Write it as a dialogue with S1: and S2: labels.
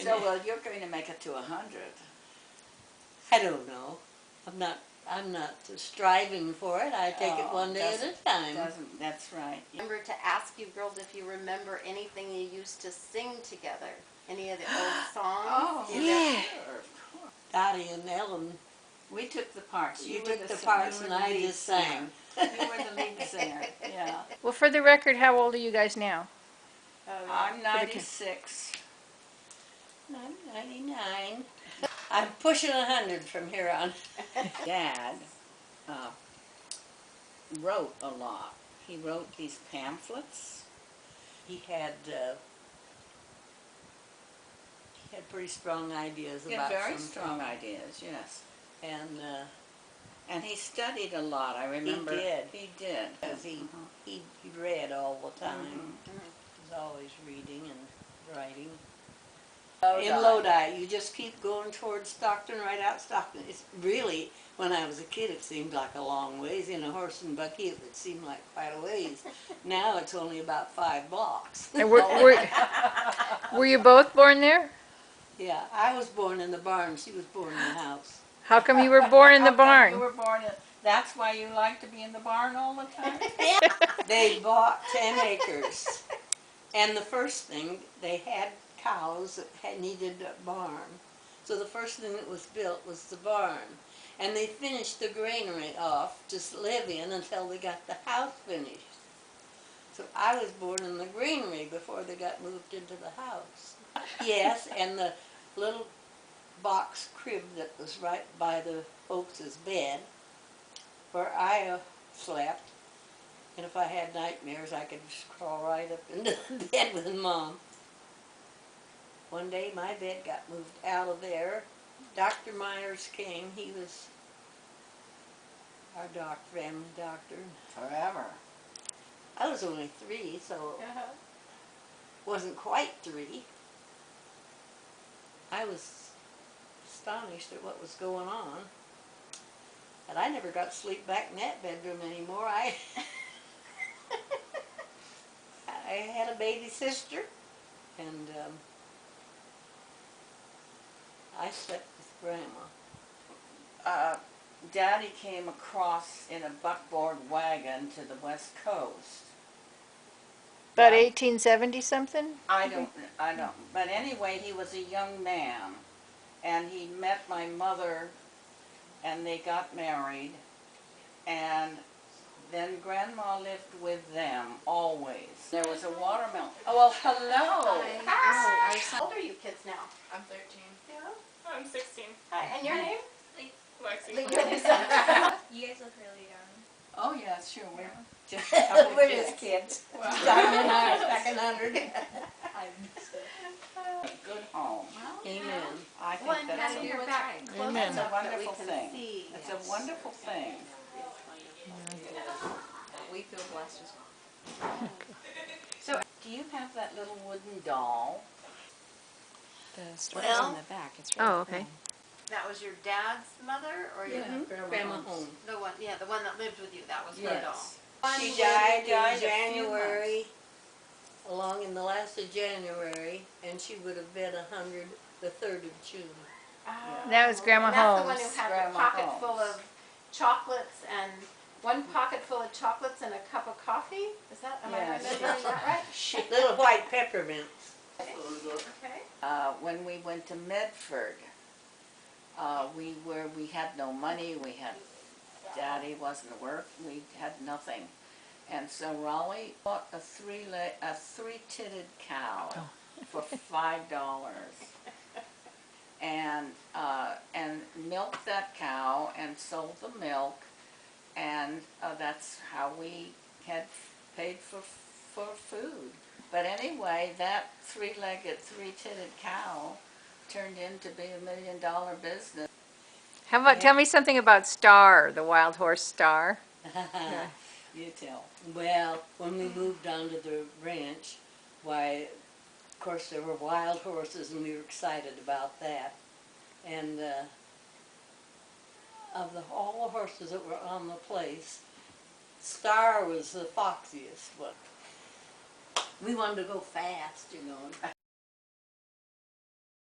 S1: So, well, you're going to make it to 100.
S2: I don't know. I'm not striving for it. I take it one day at a time.
S1: That's right.
S3: Remember to ask you girls if you remember anything you used to sing together. Any of the old songs?
S1: Oh,
S2: yeah.
S1: Sure, of course.
S2: Dottie and Ellen.
S1: We took the parts.
S2: You took the parts and I just sang.
S1: You were the lead singer, yeah.
S4: Well, for the record, how old are you guys now?
S1: I'm 96.
S2: I'm 99. I'm pushing 100 from here on.
S1: Dad wrote a lot. He wrote these pamphlets.
S2: He had pretty strong ideas about
S1: very
S2: some
S1: strong
S2: things.
S1: ideas, yes.
S2: And
S1: he studied a lot, I remember.
S2: He did.
S1: He did.
S2: Because he read all the time.
S1: Mm-hmm.
S2: He was always reading and writing.
S1: Lodi.
S2: In Lodi, you just keep going towards Stockton, right out Stockton. It's really, when I was a kid, it seemed like a long ways. In a horse and buggy, it would seem like quite a ways. Now it's only about 5 blocks.
S4: And were you both born there?
S2: Yeah, I was born in the barn. She was born in the house.
S4: How come you were born in the
S1: How come
S4: barn?
S1: You were born in, that's why you like to be in the barn all the time?
S2: They bought 10 acres. And the first thing, they had cows that needed a barn. So the first thing that was built was the barn. And they finished the granary off, just live in until they got the house finished. So I was born in the granary before they got moved into the house. Yes, and the little box crib that was right by the folks' bed where I slept. And if I had nightmares, I could just crawl right up into the bed with Mom. One day my bed got moved out of there. Dr. Myers came. He was our family doctor.
S1: Forever.
S2: I was only 3, so wasn't quite 3. I was astonished at what was going on. And I never got to sleep back in that bedroom anymore. I had a baby sister, and I slept with Grandma.
S1: Daddy came across in a buckboard wagon to the West Coast.
S4: About 1870 something?
S1: I don't, but anyway, he was a young man, and he met my mother, and they got married, and then Grandma lived with them, always. There was a watermelon. Oh, well, hello.
S3: Hi. How old are you kids now?
S5: I'm 13.
S3: Yeah.
S5: I'm 16.
S3: Hi, and your name?
S5: Lexi.
S3: You're Lisa.
S5: You guys look really young.
S1: Oh, yeah, sure. We're just
S2: We're just kids.
S5: Wow.
S2: Back in 100.
S1: a good home.
S2: Amen.
S1: I think
S3: Well, and
S1: that's
S3: now
S1: a,
S3: you're back close
S4: Amen.
S1: it's a
S3: enough that we
S1: wonderful
S3: can
S1: thing.
S3: see.
S1: It's a wonderful thing.
S5: We feel blessed as well.
S1: So, do you have that little wooden doll?
S6: The story's
S2: Well-
S6: on the back. It's really
S4: Oh, okay.
S6: cool.
S3: That was your dad's mother, or your
S2: Grandma Holmes.
S3: the one? Yeah, the one that lived with you. That was her doll.
S2: She
S3: One
S2: died
S1: died a
S2: in
S1: few
S2: January, along in the last of January, and she would have been 100 the 3rd of June.
S4: That was Grandma
S3: and that's the one
S4: Holmes.
S3: who had
S1: Grandma
S3: a pocket
S1: Holmes.
S3: full of chocolates and one pocket full of chocolates and a cup of coffee. Is that? Am I
S1: Yes.
S3: remembering that right?
S2: Little white peppermints.
S3: Okay.
S1: When we went to Medford, we had no money. Daddy wasn't at work. We had nothing, and so Raleigh bought a three-titted cow for $5, and milked that cow and sold the milk, and that's how we had paid for food. But anyway, that three-legged, three-titted cow turned into be $1 million business.
S4: How about, tell me something about Star, the wild horse Star.
S1: You tell.
S2: Well, when we moved onto the ranch, why, of course there were wild horses and we were excited about that. And of all the horses that were on the place, Star was the foxiest one. We wanted to go fast, you know.